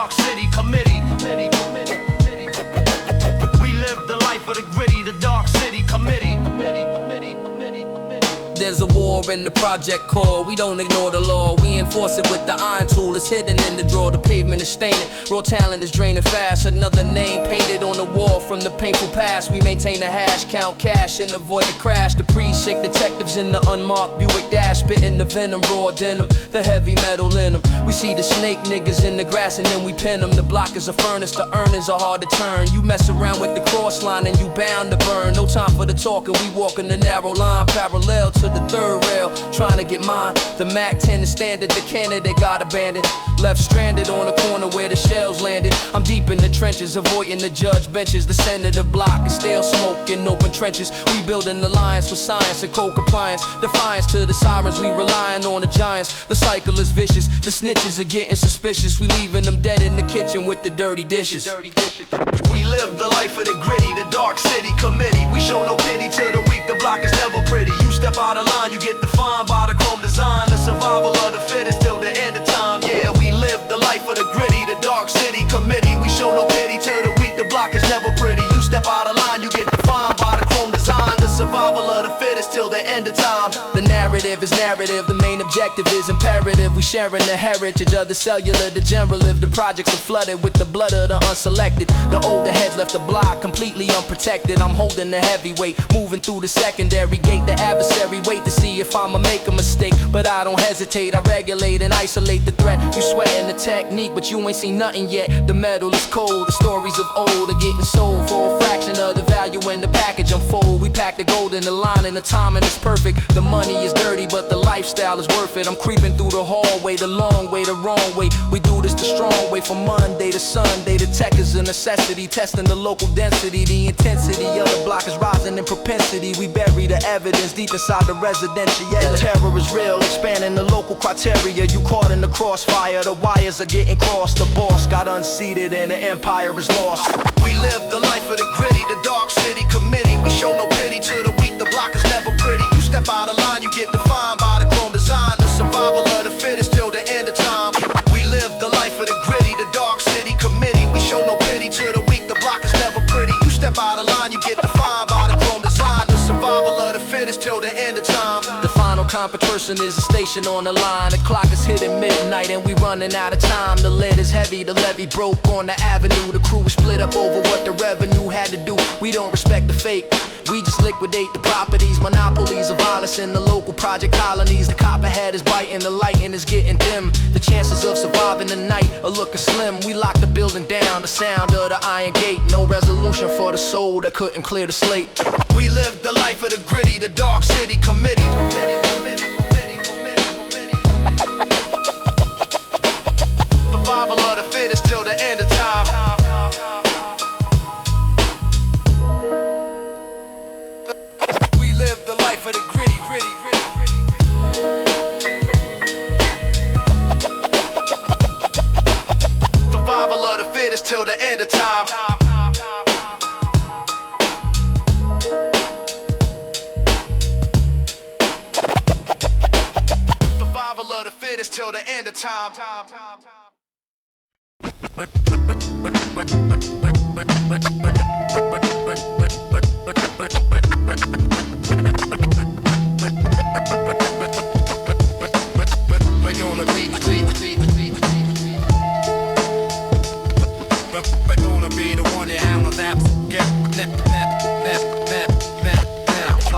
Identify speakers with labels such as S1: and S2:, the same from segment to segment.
S1: dark city committee. We live the life of the gritty, the dark city committee.
S2: There's a war in the project core. We don't ignore the law, we enforce it with the iron tool. It's hidden in the drawer, the pavement is staining. Raw talent is draining fast. Another name painted on the wall from the painful past. We maintain the hash, count cash and avoid the crash. The precinct detectives in the unmarked Buick Dash, spitting the venom, raw denim, the heavy metal in them. We see the snake niggas in the grass and then we pin them. The block is a furnace, the earnings are hard to turn. You mess around with the cross line and you bound to burn. No time for the talking, we walk in the narrow line, parallel to the third rail, trying to get mine. The Mac 10 is standard, the candidate got abandoned, left stranded on the corner where the shells landed. I'm deep in the trenches, avoiding the judge benches. The senator block is still smoking open trenches. We build an alliance with science and code compliance. Defiance to the sirens, we relying on the giants. The cycle is vicious, the snitches are getting suspicious. We leaving them dead in the kitchen with the dirty dishes.
S1: We live the life of the gritty, the dark city committee. We show no pity to the weak, the block is never pretty. You step out of line, you get defined by the chrome design. The survival of the fittest till the end of time. Yeah, we live the life of the gritty, the dark city committee. We show no pity to the weak, the block is never pretty. You step out of line, you get defined by the chrome design. The survival of the fittest till the end of time.
S2: The narrative is narrative, the main objective is imperative. We sharing the heritage of the cellular degenerative. The projects are flooded with the blood of the unselected. The older heads left the block completely unprotected. I'm holding the heavyweight, moving through the secondary gate. The adversary wait to see if I'ma make a mistake, but I don't hesitate. I regulate and isolate the threat. You sweating the technique, but you ain't seen nothing yet. The metal is cold, the stories of old are getting sold for a fraction of the value when the package unfold. We pack the gold in the line and the timing is perfect. The money is dirty, but the lifestyle is worth it. I'm creeping through the hallway, the long way, the wrong way. We do this the strong way, from Monday to Sunday. The tech is a necessity, testing the local density. The intensity of the block is rising in propensity. We bury the evidence deep inside the residential. Yeah, the terror is real, expanding the local criteria. You caught in the crossfire, the wires are getting crossed. The boss got unseated and the empire is lost.
S1: We live the life of the gritty, the dark city committee. We show no pity to the weak, the block is never pretty. You step out of line, you get defined by the chrome design. The survival of the fittest till the end of time. We live the life of the gritty, the dark city committee. We show no pity to the weak, the block is never pretty. You step out of line, you get defined by the chrome design. The survival of the fittest till the end of time.
S2: The final competition is a station on the line. The clock is hitting midnight and we running out of time. The lead is heavy, the levee broke on the avenue. The crew is split up over what the revenue had to do. We don't respect the fake, we just liquidate the properties. Monopolies of violence in the local project colonies. The copperhead is biting, the lighting is getting dim. The chances of surviving the night are looking slim. We lock the building down, the sound of the iron gate. No resolution for the soul that couldn't clear the slate.
S1: We live the life of the gritty, the dark city committee. Survival of the fittest till the end of time. We live the life of the gritty, gritty, gritty, gritty. Survival of the fittest till the end of time. Survival of the fittest till the end of time.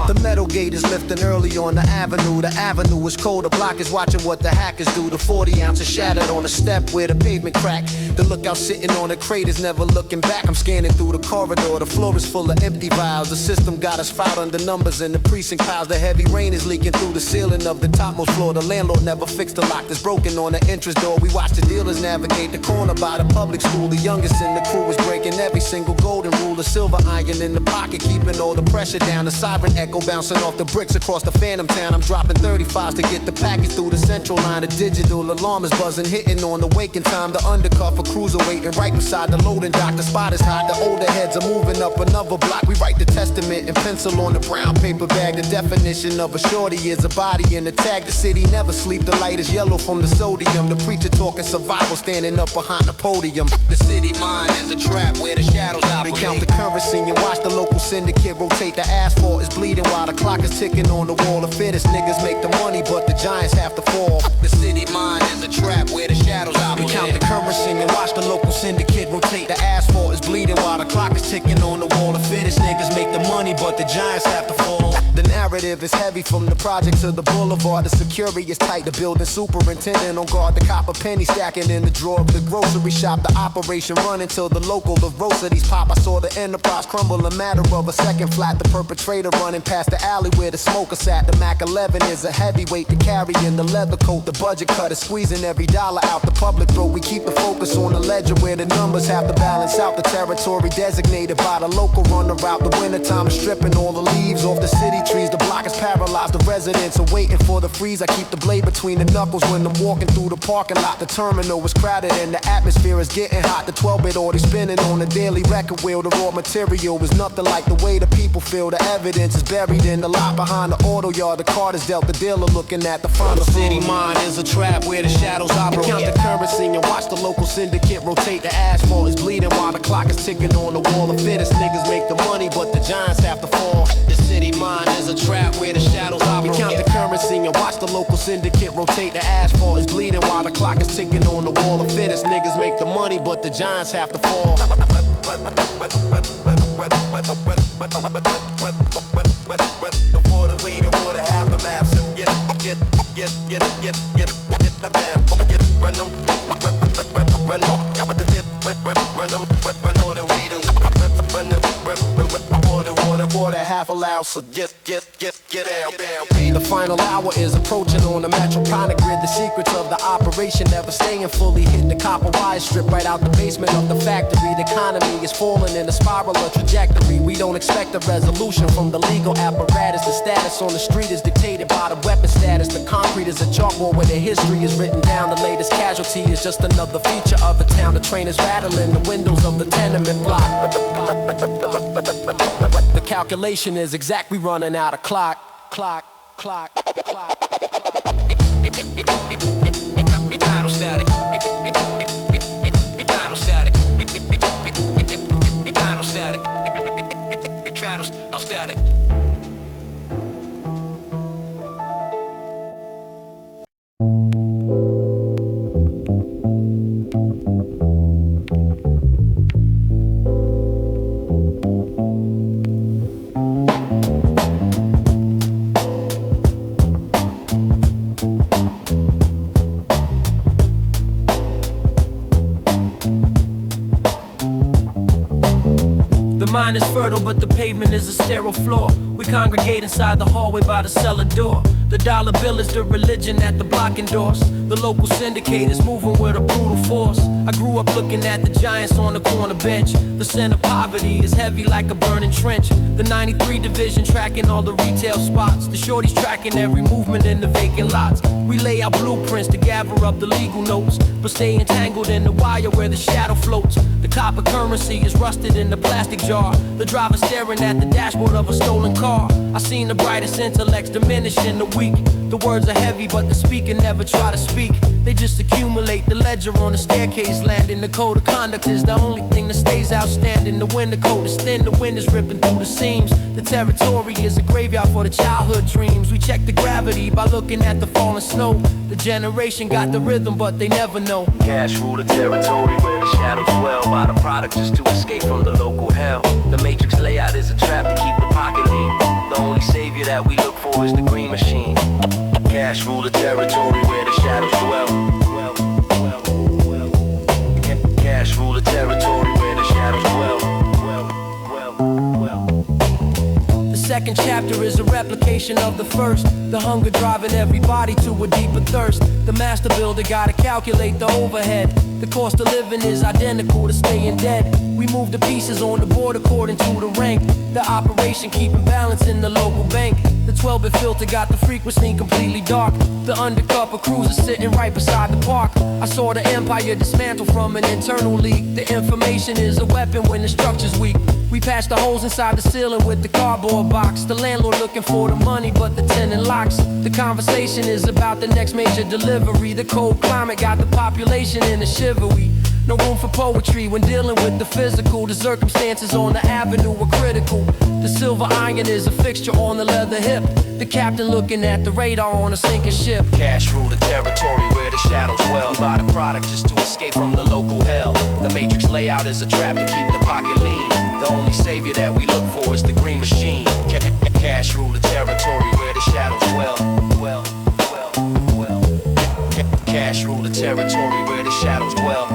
S3: The metal gate is lifting early on the avenue. The avenue is cold, the block is watching what the hackers do. The 40 ounces shattered on the step where the pavement cracked. The lookout sitting on the crate is never looking back. I'm scanning through the corridor, the floor is full of empty vials. The system got us filed under numbers in the precinct piles. The heavy rain is leaking through the ceiling of the topmost floor. The landlord never fixed the lock that's broken on the entrance door. We watch the dealers navigate the corner by the public school. The youngest in the crew is breaking every single golden rule. The silver iron in the pocket, keeping all the pressure down. The siren echo bouncing off the bricks across the Phantom Town. I'm dropping 35s to get the package through the central line. The digital alarm is buzzing, hitting on the waking time. The undercut for cruiser waiting right beside the loading dock. The spot is hot, the older heads are moving up another block. We write the testament in pencil on the brown paper bag. The definition of a shorty is a body in the tag. The city never sleep, the light is yellow from the sodium. The preacher talking survival, standing up behind the podium. The city mind is a trap where the shadows operate. They count the currency and watch the local syndicate rotate. The asphalt is bleeding while the clock is ticking on the wall. The fittest niggas make the money, but the giants have to fall. The city mind is a trap where the shadows operate. We count the currency and watch the local syndicate rotate. The asphalt is bleeding while the clock is ticking on the wall. The fittest niggas make the money, but the giants have to fall. The narrative is heavy from the project to the boulevard. The security is tight, the building superintendent on guard. The copper penny stacking in the drawer of the grocery shop. The operation running till the local, the rosaries pop. I saw the enterprise crumble a matter of a second flat. The perpetrator running past the alley where the smoker sat. The Mac 11 is a heavyweight to carry in the leather coat. The budget cut is squeezing every dollar out the public throat. We keep the focus on the ledger where the numbers have to balance out. The territory designated by the local runner route. The wintertime is stripping all the leaves off the city trees. The block is paralyzed, the residents are waiting for the freeze. I keep the blade between the knuckles when I'm walking through the parking lot. The terminal is crowded and the atmosphere is getting hot. The 12-bit already spinning on the daily record wheel. The raw material is nothing like the way the people feel. The evidence is buried in the lot behind the auto yard. The card is dealt, the dealer looking at the final. The city mind is a trap where the shadows operate. Count the currency and watch the local syndicate rotate. The asphalt is bleeding while the clock is ticking on the wall. The fittest niggas make the money, but the giants have to fall. The city mind is a trap where the shadows operate. We count the currency and watch the local syndicate rotate. The asphalt is bleeding while the clock is ticking on the wall. The fittest niggas make the money, but the giants have to fall. Half allowed, so get down. The final hour is approaching on the metropolitan grid. The secrets of the operation never staying fully hidden. The copper wire stripped right out the basement of the factory. The economy is falling in a spiral of trajectory. We don't expect a resolution from the legal apparatus. The status on the street is dictated by the weapon status. The concrete is a chalkboard where the history is written down. The latest casualty is just another feature of the town. The train is rattling the windows of the tenement block. The calculation is exactly running out of clock. Title static. Title static. Title static. Title static.
S4: The mind is fertile, but the pavement is a sterile floor. We congregate inside the hallway by the cellar door. The dollar bill is the religion that the block endorse. The local syndicate is moving with a brutal force. I grew up looking at the giants on the corner bench. The scent of poverty is heavy like a burning trench. The 93 division tracking all the retail spots. The shorties tracking every movement in the vacant lots. We lay out blueprints to gather up the legal notes, but stay entangled in the wire where the shadow floats. The copper currency is rusted in the plastic jar. The driver staring at the dashboard of a stolen car. I seen the brightest intellects diminish in the weak. The words are heavy, but the speaker never try to speak. They just accumulate. The ledger on the staircase landing. The code of conduct is the only thing that stays outstanding. The winter coat is thin, the wind is ripping through the seams. The territory is a graveyard for the childhood dreams. We check the gravity by looking at the falling snow. The generation got the rhythm, but they never know.
S2: Cash rule the territory where the shadows dwell. Buy the product just to escape from the local hell. The matrix layout is a trap to keep the pocket lean. The only savior that we look for is the green machine. Cash rule the territory where the shadows dwell. Cash rule the territory where the shadows dwell.
S4: The second chapter is a rep replication of the first. The hunger driving everybody to a deeper thirst. The master builder gotta calculate the overhead. The cost of living is identical to staying dead. We move the pieces on the board according to the rank. The operation keeping balance in the local bank. The 12-bit filter got the frequency completely dark. The undercover cruiser sitting right beside the park. I saw the empire dismantle from an internal leak. The information is a weapon when the structure's weak. We patched the holes inside the ceiling with the cardboard box. The landlord looking for the money, but the tenant locks. The conversation is about the next major delivery. The cold climate got the population in a shivery. No room for poetry when dealing with the physical. The circumstances on the avenue are critical. The silver iron is a fixture on the leather hip. The captain looking at the radar on a sinking ship.
S2: Cash rule the territory where the shadows dwell. Buy the product just to escape from the local hell. The matrix layout is a trap to keep the pocket lean. The only savior that we look for is the green machine. Cash rule the territory where the shadows dwell. Cash rule the territory where the shadows dwell.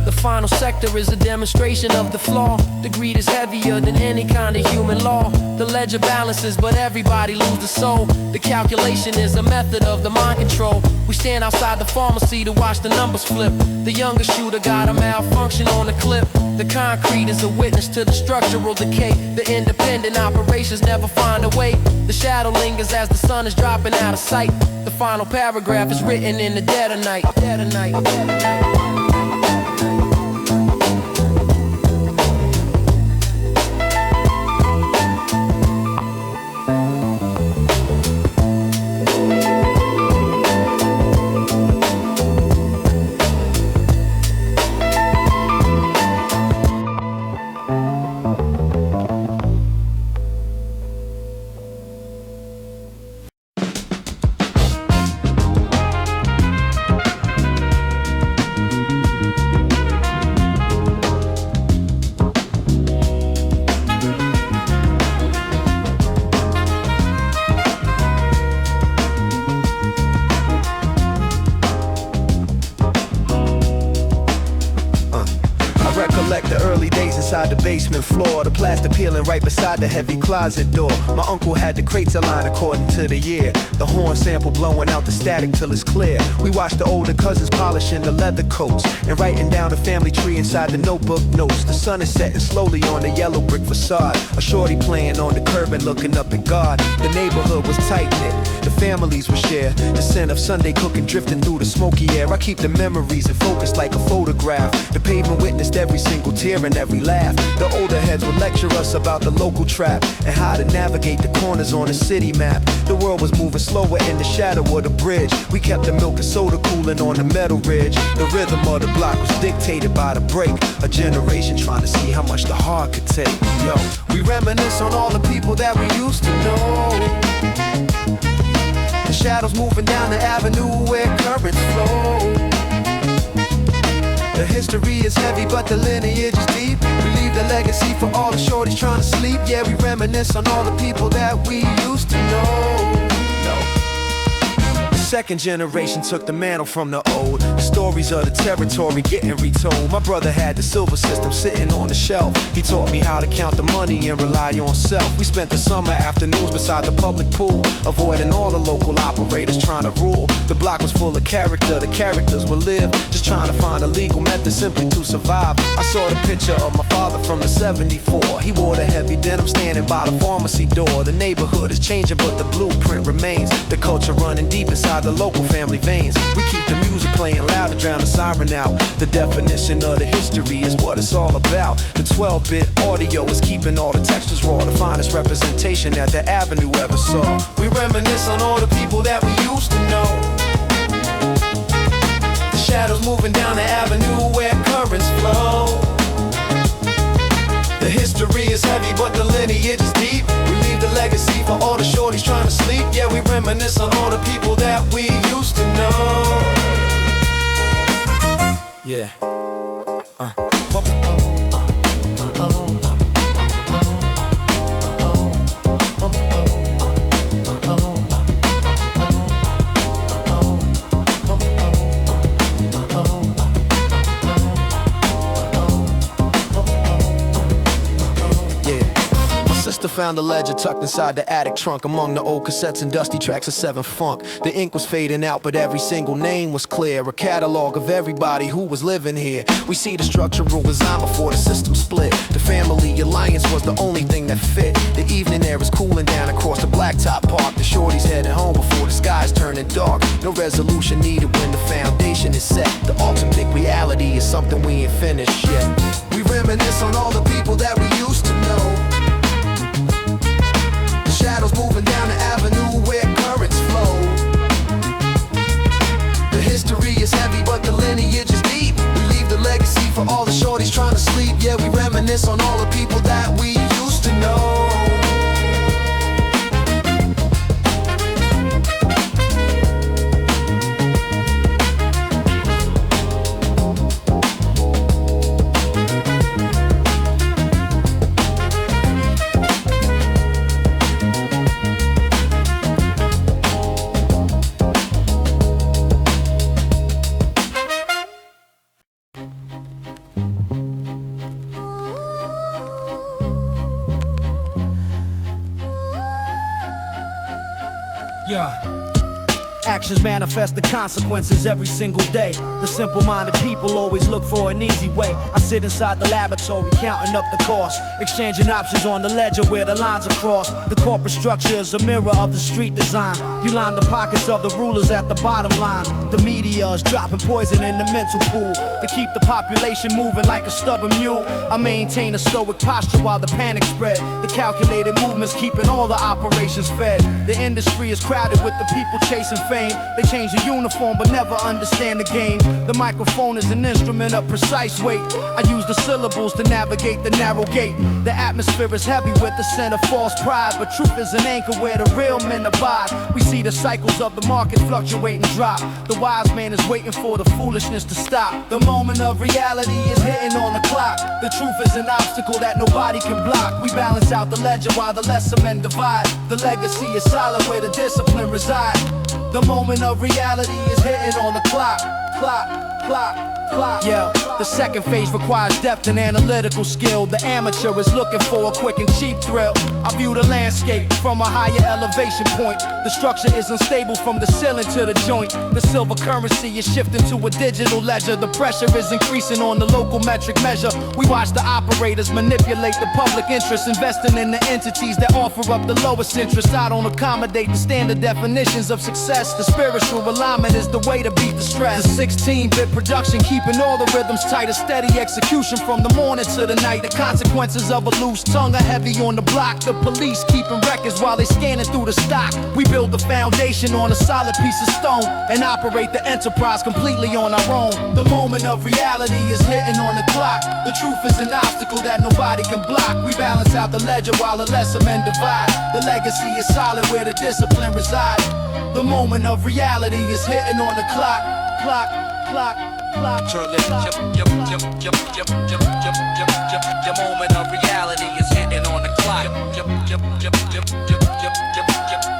S2: The final sector is a demonstration of the flaw. The greed is heavier than any kind of human law. The ledger balances, but everybody loses the soul. The calculation is a method of the mind control. We stand outside the pharmacy to watch the numbers flip. The younger shooter got a malfunction on the clip. The concrete is a witness to the structural decay. The independent operations never find a way. The shadow lingers as the sun is dropping out of sight. The final paragraph is written in the dead of night. Dead of night. Dead of night.
S3: The basement floor, the plaster peeling right beside the heavy closet door. My uncle had the crates aligned according to the year. The horn sample blowing out the static till it's clear. We watched the older cousins polishing the leather coats and writing down the family tree inside the notebook notes. The sun is setting slowly on the yellow brick facade. A shorty playing on the curb and looking up at God. The neighborhood was tight-knit, the families were shared. The scent of Sunday cooking drifting through the smoky air. I keep the memories in focus like a photograph. The pavement witnessed every single tear and every laugh. The older heads would lecture us about the local trap and how to navigate the corners on a city map. The world was moving slower in the shadow of the bridge. We kept the milk and soda cooling on the metal ridge. The rhythm of the block was dictated by the break. A generation trying to see how much the heart could take. Yo, we reminisce on all the people that we used to know. The shadows moving down the avenue where currents flow. The history is heavy, but the lineage is deep. We leave the legacy for all the shorties trying to sleep. Yeah, we reminisce on all the people that we used to know. The second generation took the mantle from the old. The stories of the territory getting retold. My brother had the silver system sitting on the shelf. He taught me how to count the money and rely on self. We spent the summer afternoons beside the public pool, avoiding all the local operators trying to rule. The block was full of character, the characters would live, just trying to find a legal method simply to survive. I saw the picture of my father from the 74. He wore the heavy denim standing by the pharmacy door. The neighborhood is changing, but the blueprint remains. The culture running deep inside the local family veins. We keep the music playing loud to drown the siren out. The definition of the history is what it's all about. The 12-bit audio is keeping all the textures raw. The finest representation that the avenue ever saw. We reminisce on all the people that we used to know. The shadows moving down the avenue where currents flow. The history is heavy, but the lineage is deep. We leave the legacy for all the shorties trying to sleep. Yeah, we reminisce on all the people that we used to know. Yeah. Sister found the ledger tucked inside the attic trunk, among the old cassettes and dusty tracks of 7 Funk. The ink was fading out, but every single name was clear, a catalog of everybody who was living here. We see the structural design before the system split. The family alliance was the only thing that fit. The evening air was cooling down across the blacktop park. The shorties headed home before the skies turning dark. No resolution needed when the foundation is set. The ultimate reality is something we ain't finished yet. We reminisce on all the people that we used to know. The shadows moving down the avenue where currents flow. The history is heavy, but the lineage is deep. We leave the legacy for all the shorties trying to sleep. Yeah, we reminisce on all the people that we used to know.
S4: Actions manifest the consequences every single day. The simple-minded people always look for an easy way. I sit inside the laboratory counting up the cost, exchanging options on the ledger where the lines are crossed. The corporate structure is a mirror of the street design. You line the pockets of the rulers at the bottom line. The media is dropping poison in the mental pool to keep the population moving like a stubborn mule. I maintain a stoic posture while the panic spread. The calculated movements keeping all the operations fed. The industry is crowded with the people chasing fame. They change the uniform but never understand the game. The microphone is an instrument of precise weight. I use the syllables to navigate the narrow gate. The atmosphere is heavy with the scent of false pride, but truth is an anchor where the real men abide. We see the cycles of the market fluctuate and drop. The wise man is waiting for the foolishness to stop. The moment of reality is hitting on the clock. The truth is an obstacle that nobody can block. We balance out the ledger while the lesser men divide. The legacy is solid where the discipline resides. The moment of reality is hitting on the clock. Yeah, the second phase requires depth and analytical skill. The amateur is looking for a quick and cheap thrill. I view the landscape from a higher elevation point. The structure is unstable from the ceiling to the joint. The silver currency is shifting to a digital ledger. The pressure is increasing on the local metric measure. We watch the operators manipulate the public interest, investing in the entities that offer up the lowest interest. I don't accommodate the standard definitions of success. The spiritual alignment is the way to beat the stress. The 16-bit production keeping all the rhythms tight. A steady execution from the morning to the night. The consequences of a loose tongue are heavy on the block. The police keeping records while they scanning through the stock. We build the foundation on a solid piece of stone and operate the enterprise completely on our own. The moment of reality is hitting on the clock. The truth is an obstacle that nobody can block. We balance out the ledger while the lesser men divide. The legacy is solid where the discipline resides. The moment of reality is hitting on the clock.
S2: The moment of reality is hitting on the clock.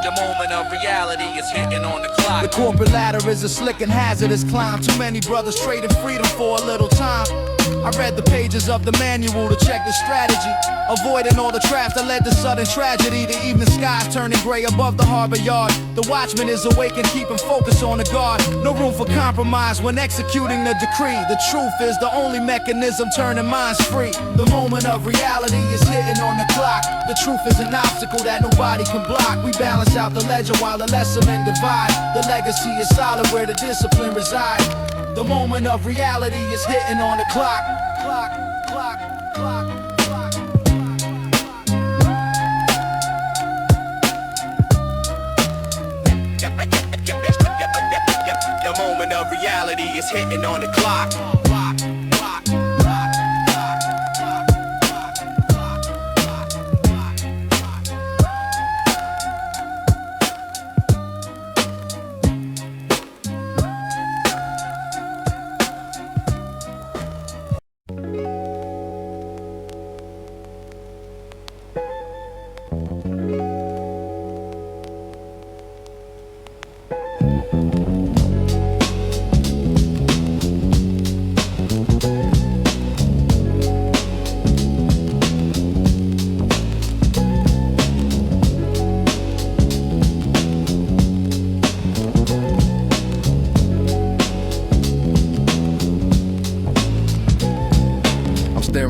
S2: The moment of reality is hitting on the clock.
S4: The corporate ladder is a slick and hazardous climb. Too many brothers trading freedom for a little time. I read the pages of the manual to check the strategy, avoiding all the traps that led to sudden tragedy. The evening skies turning gray above the harbor yard. The watchman is awake and keeping focus on the guard. No room for compromise when executing the decree. The truth is the only mechanism turning minds free. The moment of reality is hitting on the clock. The truth is an obstacle that nobody can block. We balance out the ledger while the lesser men divide. The legacy is solid where the discipline resides. The moment of reality is hitting on the clock.
S1: The moment of reality is hitting on the clock.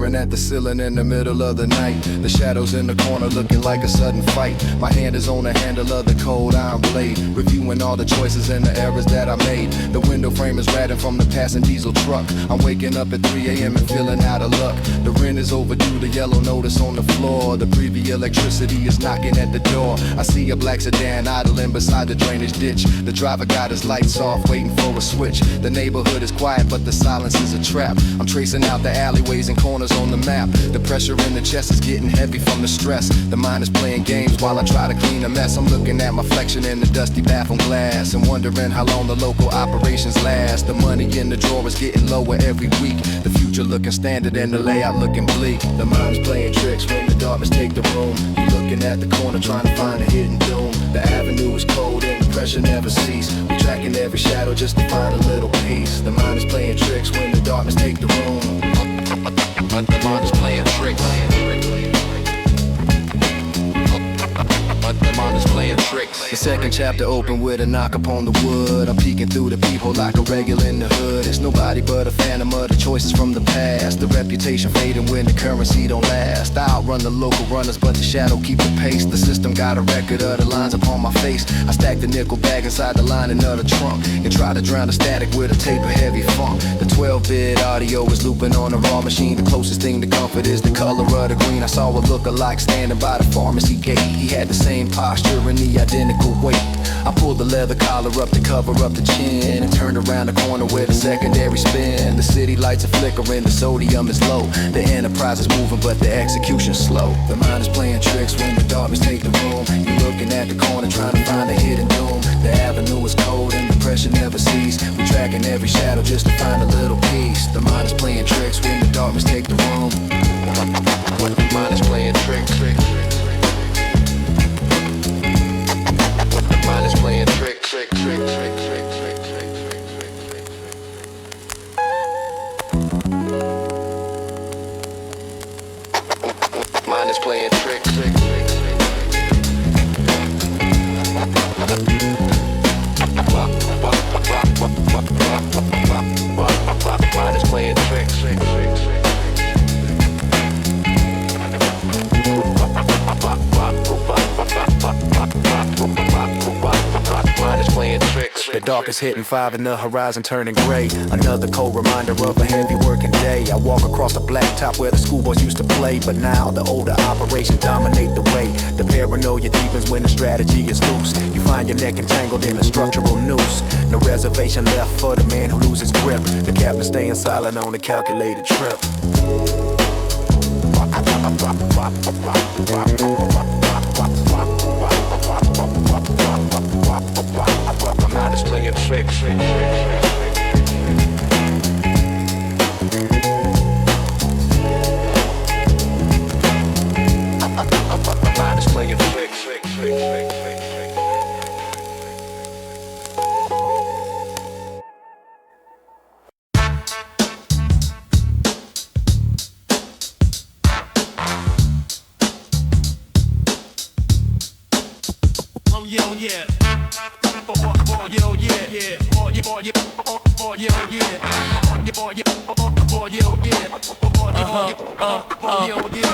S5: staring at the ceiling in the middle of the night. The shadows in the corner looking like a sudden fight. My hand is on the handle of the cold iron blade, reviewing all the choices and the errors that I made. The window frame is ratting from the passing diesel truck. I'm waking up at 3 a.m. and feeling out of luck. The rent is overdue, the yellow notice on the floor. The preview electricity is knocking at the door. I see a black sedan idling beside the drainage ditch. The driver got his lights off, waiting for a switch. The neighborhood is quiet, but the silence is a trap. I'm tracing out the alleyways and corners on the map. The pressure in the chest is getting heavy from the stress. The mind is playing games while I try to clean a mess. I'm looking at my reflection in the dusty bathroom glass and wondering how long the local operations last. The money in the drawer is getting lower every week. The future looking standard and the layout looking bleak. The mind is playing tricks when the darkness take the room. You looking at the corner trying to find a hidden doom. The avenue is cold and the pressure never cease. We tracking every shadow just to find a little peace. The mind is playing tricks when the darkness take the room. The mind is playing tricks. The mind is playing tricks. The second chapter open with a knock upon the wood. I'm peeking through the peephole like a regular in the hood. It's nobody but a phantom of the choices from the past. The reputation fading when the currency don't last. I outrun the local runners, but the shadow keep the pace. The system got a record of the lines upon my face. I stack the nickel bag inside the lining of the trunk and try to drown the static with a tape of heavy funk. The 12-bit audio is looping on a raw machine. The closest thing to comfort is the color of the green. I saw a lookalike standing by the pharmacy gate. He had the same posture and the identical weight. I pulled the leather collar up to cover up the chin and turned around the corner with a secondary spin. The city lights are flickering, the sodium is low. The enterprise is moving, but the execution's slow. The mind is playing tricks when the darkness take the room. You're looking at the corner trying to find a hidden doom. The avenue is cold and the pressure never cease. We tracking every shadow just to find a little peace. The mind is playing tricks when the darkness take the room. The mind is playing tricks. Mind is playing trick. Mind is playing trick. Mind is playing trick. The dark is hitting 5 and the horizon turning gray. Another cold reminder of a heavy working day. I walk across the blacktop where the schoolboys used to play, but now the older operations dominate the way. The paranoia deepens when the strategy is loose. You find your neck entangled in a structural noose. No reservation left for the man who loses grip. The captain staying silent on a calculated trip. My mind is playing tricks. My mind is playing tricks.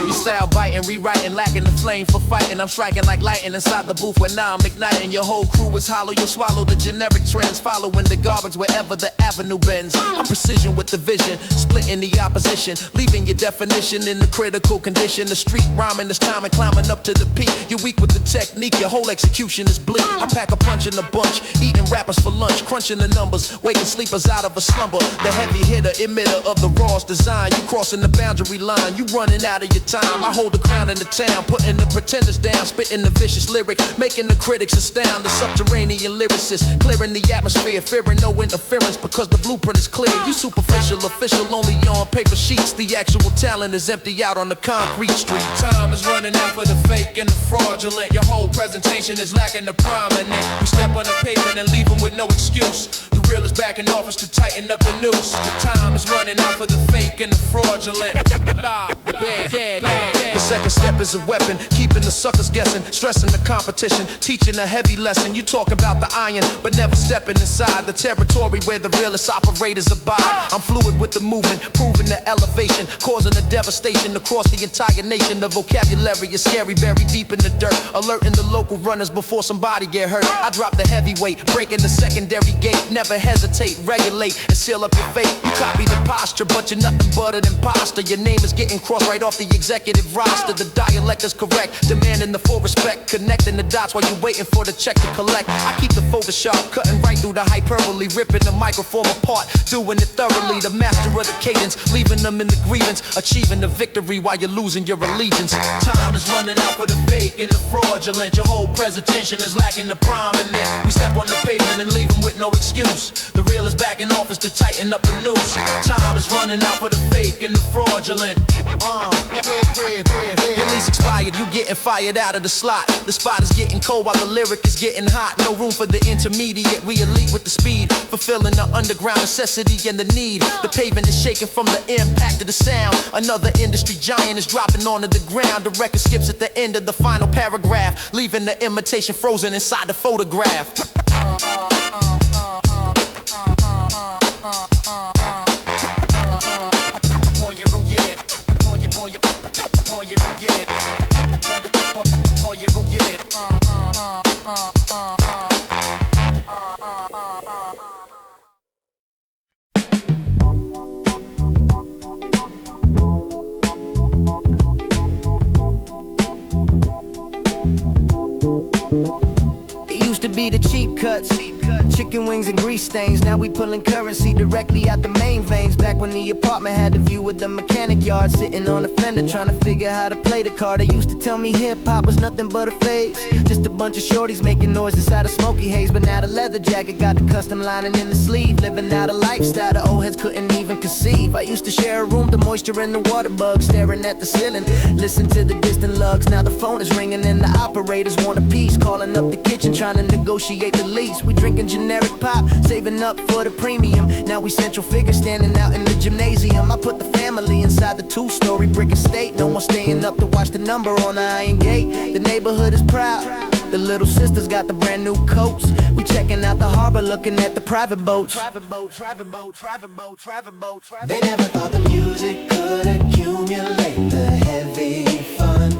S2: You style biting, rewriting, lacking the flame for fighting. I'm striking like lightning inside the booth where now I'm igniting. Your whole crew is hollow, you'll swallow the generic trends, following the garbage wherever the avenue bends. I'm precision with the vision, splitting the opposition, leaving your definition in the critical condition. The street rhyming this time and climbing up to the peak. You're weak with the technique, your whole execution is bleak. I pack a punch in a bunch, eating rappers for lunch, crunching the numbers, waking sleepers out of a slumber. The heavy hitter, emitter of the rawest design. You crossing the boundary line, you running out of your time. I hold the crown in the town, putting the pretenders down, spitting the vicious lyric, making the critics astound. The subterranean lyricist, clearing the atmosphere, fearing no interference because the blueprint is clear. You superficial, official, only on paper sheets. The actual talent is empty out on the concrete street. Time is running out for the fake and the fraudulent. Your whole presentation is lacking the prominent. We step on the pavement and leave them with no excuse. The
S4: real is back in office to tighten up the noose. The time is running out for the fake and the fraudulent.
S2: The second step is a weapon, keeping the suckers guessing, stressing the competition, teaching a heavy lesson. You talk about the iron, but never stepping inside the territory where the realest operators abide. I'm fluid with the movement, proving the elevation, causing a devastation across the entire nation. The vocabulary is scary, buried deep in the dirt, alerting the local runners before somebody get hurt. I drop the heavyweight, breaking the secondary gate. Never hesitate, regulate, and seal up your fate. You copy the posture, but you're nothing but an imposter. Your name is getting crossed right off the executive roster. The dialect is correct, demanding the full respect, connecting the dots while you're waiting for the check to collect. I keep the focus sharp, cutting right through the hyperbole, ripping the microphone apart, doing it thoroughly. The master of the cadence, leaving them in the grievance, achieving the victory while you're losing your allegiance.
S4: Time is running out for the fake and the fraudulent. Your whole presentation is lacking the prominence. We step on the pavement and leave them with no excuse. The real is back in office to tighten up the noose. Time is running out for the fake and the fraudulent.
S2: Your lease expired, you getting fired out of the slot. The spot is getting cold while the lyric is getting hot. No room for the intermediate, we elite with the speed, fulfilling the underground necessity and the need. The pavement is shaking from the impact of the sound. Another industry giant is dropping onto the ground. The record skips at the end of the final paragraph, leaving the imitation frozen inside the photograph.
S6: It used to be the cheap cuts, chicken wings and grease stains. Now we pulling currency directly out the main veins. Back when the apartment had the view of the mechanic yard, sitting on the fender trying to figure how to play the card. They used to tell me hip-hop was nothing but a phase, just a bunch of shorties making noise inside a smoky haze. But now the leather jacket got the custom lining in the sleeve, living out a lifestyle the old heads couldn't even conceive. I used to share a room, the moisture and the water bugs, staring at the ceiling, listen to the distant lugs. Now the phone is ringing and the operators want a piece, calling up the kitchen trying to negotiate the lease. We drinking generic pop, saving up for the premium. Now we central figures standing out in the gymnasium. I put the family inside the two-story brick estate. No more staying up to watch the number on the iron gate. The neighborhood is proud, the little sisters got the brand new coats. We checking out the harbor, looking at the private boats. They never thought the music could accumulate the heavy fun.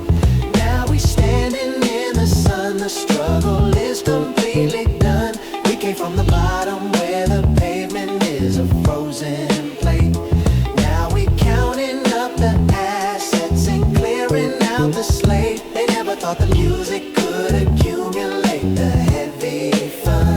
S6: Now we standing in the sun, the struggle is completely done. We came from the bottom where the pavement is a frozen plate. Now we counting up the assets and clearing out the slate. They never thought the music could accumulate the heavy fun.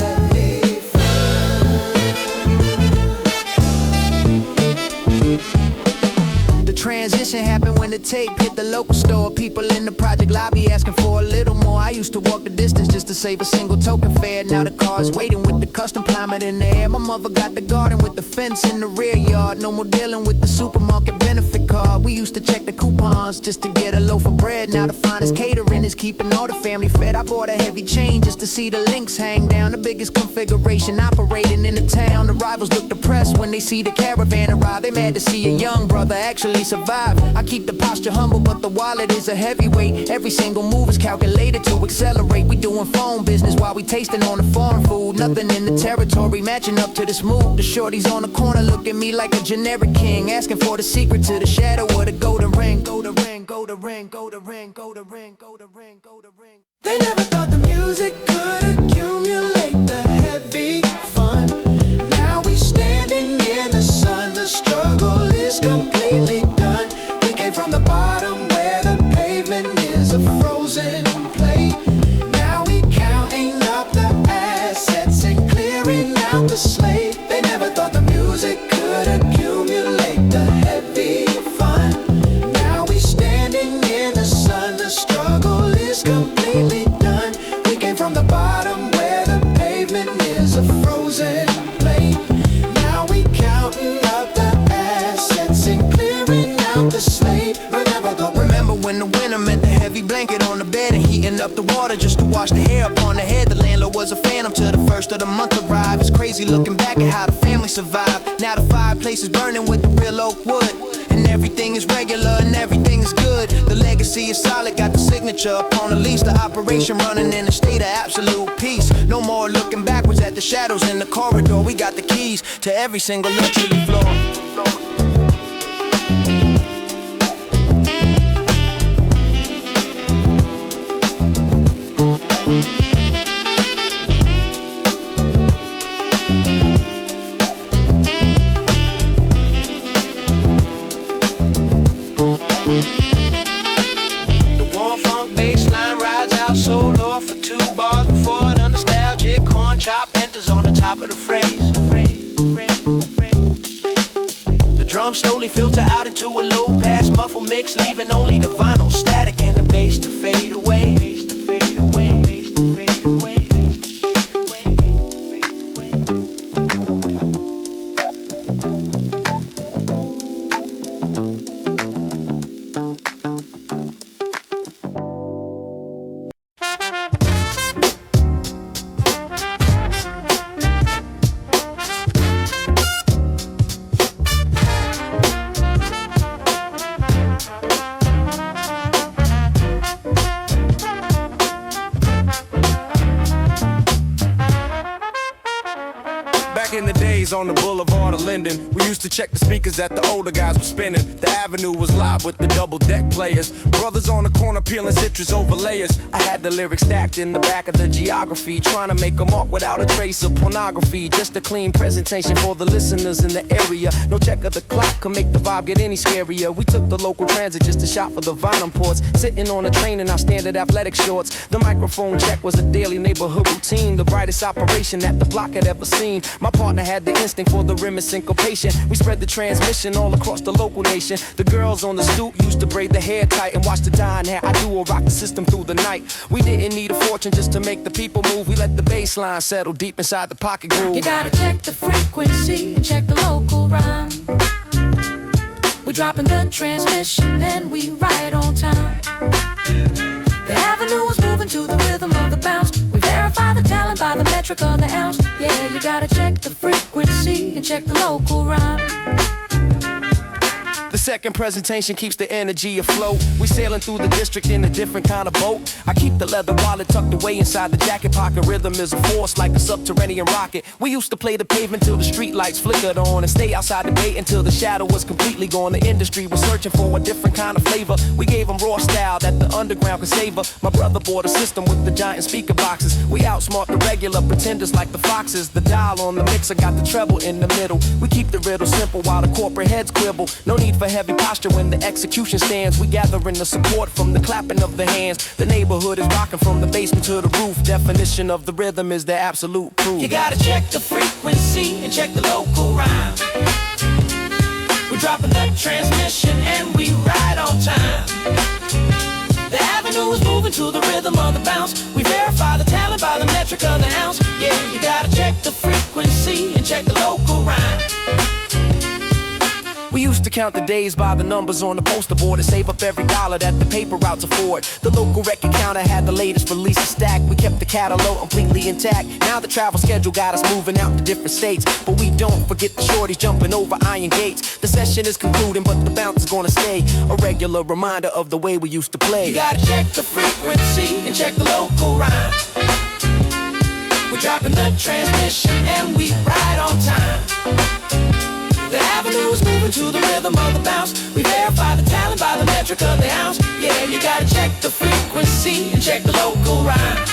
S6: The transition happened when the tape hit the local store. People in the project lobby asking for a little more. I used to walk the distance just to save a single token fare. Now the car's waiting with the custom climate in the air. My mother got the garden with the fence in the rear yard. No more dealing with the supermarket benefit card. We used to check the coupons just to get a loaf of bread. Now the finest catering is keeping all the family fed. I bought a heavy chain just to see the links hang down. The biggest configuration operating in the town. The rivals look depressed when they see the caravan arrive. They mad to see a young brother actually survive. I keep the posture humble, but the wallet is a heavyweight. Every single move is calculated to accelerate. We doing phone business while we tasting on the foreign food. Nothing in the territory matching up to this move. The shorties on the corner look at me like a generic king, asking for the secret to the shadow of the golden ring. Golden ring, golden ring, golden ring, golden ring, golden ring, golden ring. They never thought the music could accumulate the heavy fun. Now we standing in the sun, the struggle is completely done. We came from the bottom where the pavement is a frozen plate. Now we counting up the assets and clearing out the slate. They never thought the music could accumulate the heavy fun. Now we standing in the sun, the struggle is completely done. We came from the bottom where the pavement is a frozen plate. Now we counting up the assets and clearing out the slate. Remember when the winter meant the heavy blanket on the bed and heating up the water just to wash the hair upon the head. The landlord was a phantom till the first of the month arrived. It's crazy crazy looking back at how the family survived. Now the fireplace is burning with the real oak wood, and everything is regular and everything is good. The legacy is solid, got the signature upon the lease. The operation running in a state of absolute peace. No more looking backwards at the shadows in the corridor. We got the keys to every single luxury floor. Of the phrase. The drums slowly filter out into a low pass muffle mix, leaving only the vinyl static and the bass to fade away.
S7: In the days on the boulevard of Linden, we used to check the speakers that the older guys were spinning. The avenue was live with the double deck players. Brothers on the corner peeling citrus over layers. I had the lyrics stacked in the back of the geography, trying to make a mark without a trace of pornography. Just a clean presentation for the listeners in the area. No check of the clock could make the vibe get any scarier. We took the local transit just to shop for the vinyl ports. Sitting on a train in our standard athletic shorts. The microphone check was a daily neighborhood routine, the brightest operation that the block had ever seen. My partner had the instinct for the rim and syncopation. We spread the transmission all across the local nation. The girls on the stoop used to braid the hair tight and watch the dine hair. I do a rock the system through the night. We didn't need a fortune just to make the people move. We let the bass line settle deep inside the pocket groove.
S8: You gotta check the frequency and check the local rhyme. We dropping the transmission and we right on time. The avenue is moving to the rhythm of the bounce. We verify the talent by the metric of the ounce. Yeah, you gotta check the frequency and check the local rhyme.
S7: The second presentation keeps the energy afloat. We sailing through the district in a different kind of boat. I keep the leather wallet tucked away inside the jacket pocket. Rhythm is a force like a subterranean rocket. We used to play the pavement till the street lights flickered on, and stay outside the gate until the shadow was completely gone. The industry was searching for a different kind of flavor. We gave them raw style that the underground could savor. My brother bought a system with the giant speaker boxes. We outsmart the regular pretenders like the foxes. The dial on the mixer got the treble in the middle. We keep the riddle simple while the corporate heads quibble. No need for heavy posture when the execution stands. We gathering the support from the clapping of the hands. The neighborhood is rocking from the basement to the roof. Definition of the rhythm is the absolute proof.
S4: You gotta check the frequency and check the local rhyme. We're dropping the transmission and we right on time. The avenue is moving to the rhythm of the bounce. We verify the talent by the metric of the ounce. Yeah, you gotta check the frequency and check the local rhyme.
S7: We used to count the days by the numbers on the poster board and save up every dollar that the paper routes afford. The local record counter had the latest releases stacked. We kept the catalog completely intact. Now the travel schedule got us moving out to different states, but we don't forget the shorties jumping over iron gates. The session is concluding, but the bounce is gonna stay a regular reminder of the way we used to play.
S4: You gotta check the frequency and check the local rhyme. We're dropping the transmission and we right on time. The avenue is moving to the rhythm of the bounce. We verify the talent by the metric of the ounce. Yeah, you gotta check the frequency and check the local rhyme.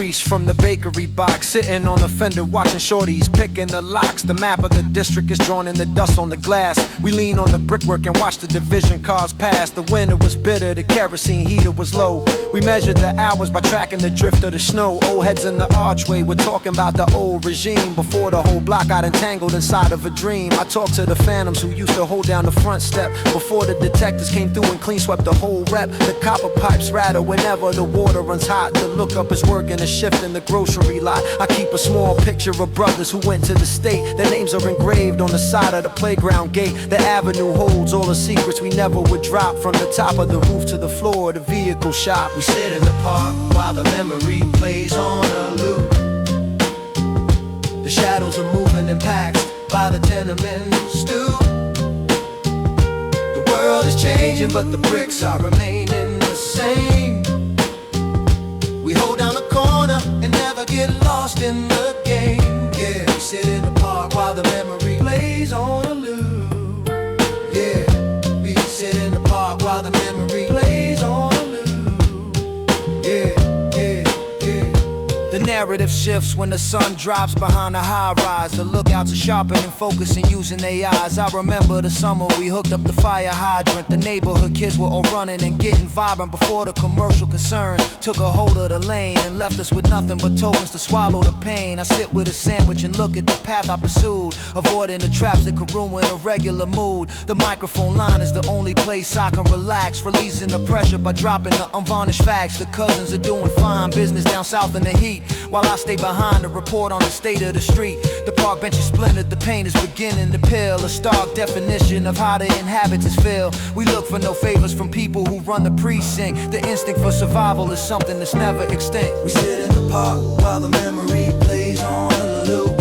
S3: crease from the bakery box, sitting on the fender watching shorties picking the locks. The map of the district is drawn in the dust on the glass. We lean on the brickwork and watch the division cars pass. The winter was bitter, the kerosene heater was low. We measured the hours by tracking the drift of the snow. Old heads in the archway were talking about the old regime before the whole block got entangled inside of a dream. I talked to the phantoms who used to hold down the front step before the detectives came through and clean swept the whole rep. The copper pipes rattle whenever the water runs hot. The look up is working a shift in the grocery lot. I keep a small picture of brothers who went to the state. Their names are engraved on the side of the playground gate. The avenue holds all the secrets we never would drop. From the top of the roof to the floor of the vehicle shop.
S1: We sit in the park while the memory plays on a loop. The shadows are moving in packs by the tenement stoop. The world is changing, but the bricks are remaining the same. We hold down the corner and never get lost in the game. Yeah, we sit in the park while the memory plays on a loop. Yeah, we sit in the park while the memory plays on a loop. Yeah, yeah, yeah.
S2: The narrative shifts when the sun drops behind the high rise. The lookouts are sharpening, focusing, using their eyes. I remember the summer we hooked up the fire hydrant. The neighborhood kids were all running and getting vibrant before the commercial concern took a hold of the lane and left us with nothing but tokens to swallow the pain. I sit with a sandwich and look at the path I pursued, avoiding the traps that could ruin a regular mood. The microphone line is the only place I can relax, releasing the pressure by dropping the unvarnished facts. The cousins are doing fine business down south in the heat, while I stay behind to report on the state of the street. The park bench is splintered, the pain is beginning to peel, a stark definition of how the inhabitants feel. We look for no favors from people who run the precinct. The instinct for survival is something that's never extinct.
S1: We sit in the park while the memory plays on a loop.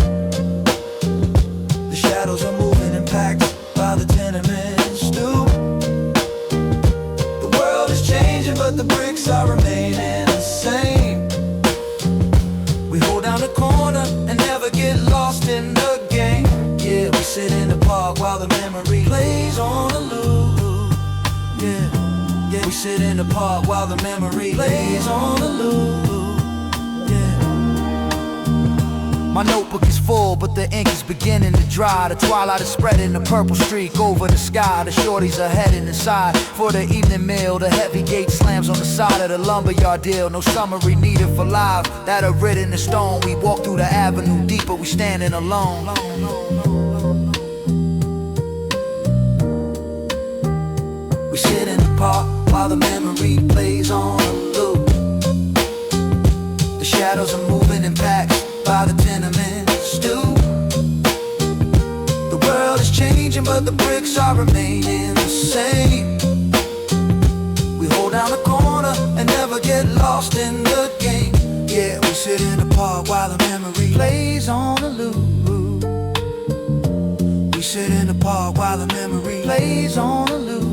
S1: The shadows are moving in packs by the tenement stoop. The world is changing, but the bricks are remaining the same. We hold down the corner and never get lost in the game. Yeah, we sit in the park while the memory plays on a loop. Yeah, yeah, we sit in the park while the memory plays on a loop.
S2: My notebook is full, but the ink is beginning to dry. The twilight is spreading a purple streak over the sky. The shorties are heading inside for the evening meal. The heavy gate slams on the side of the lumberyard deal. No summary needed for life that are written in stone. We walk through the avenue deeper, we standing alone.
S1: We sit in the park while the memory plays on a loop. The shadows are moving in packs by the tenement stoop. The world is changing, but the bricks are remaining the same. We hold down the corner and never get lost in the game. Yeah, we sit in the park while the memory plays on a loop. We sit in the park while the memory plays on a loop.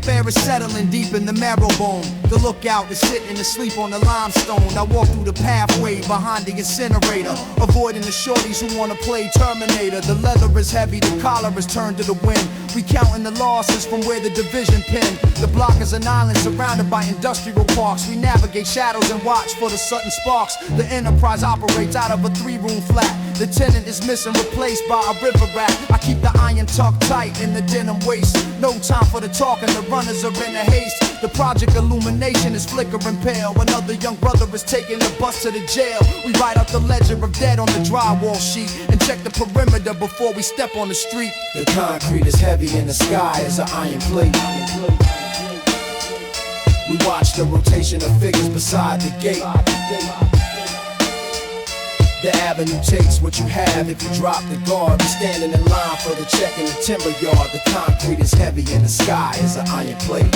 S6: Air is settling deep in the marrow bone. The lookout is sitting asleep on the limestone. I walk through the pathway behind the incinerator, avoiding the shorties who wanna play Terminator. The leather is heavy, the collar is turned to the wind. We counting the losses from where the division pinned. The block is an island surrounded by industrial parks. We navigate shadows and watch for the sudden sparks. The enterprise operates out of a 3-room flat. The tenant is missing, replaced by a river rat. I keep the iron tucked tight in the denim waist. No time for the talking, the runners are in a haste. The project illumination is flickering pale. Another young brother is taking the bus to the jail. We write out the ledger of dead on the drywall sheet and check the perimeter before we step on the street.
S3: The concrete is heavy and the sky is an iron plate. We watch the rotation of figures beside the gate.
S2: The avenue takes what you have if you drop the guard. Be standing in line for the check in the timber yard. The concrete is heavy and the sky is an iron plate.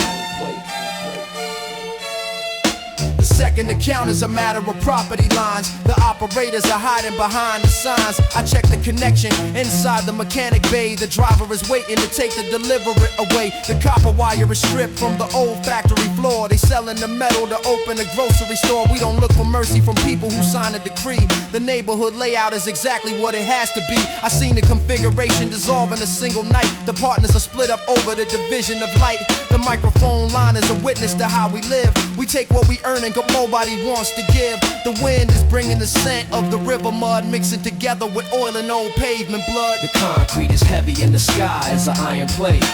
S2: The second account is a matter of property lines. The operators are hiding behind the signs. I check the connection inside the mechanic bay. The driver is waiting to take the delivery away. The copper wire is stripped from the old factory floor. They selling the metal to open a grocery store. We don't look for mercy from people who sign a decree. The neighborhood layout is exactly what it has to be. I seen the configuration dissolve in a single night. The partners are split up over the division of light. The microphone line is a witness to how we live. We take what we earn and go nobody wants to give. The wind is bringing the scent of the river mud, mixing together with oil and old pavement blood. The concrete is heavy and the sky is an iron plate.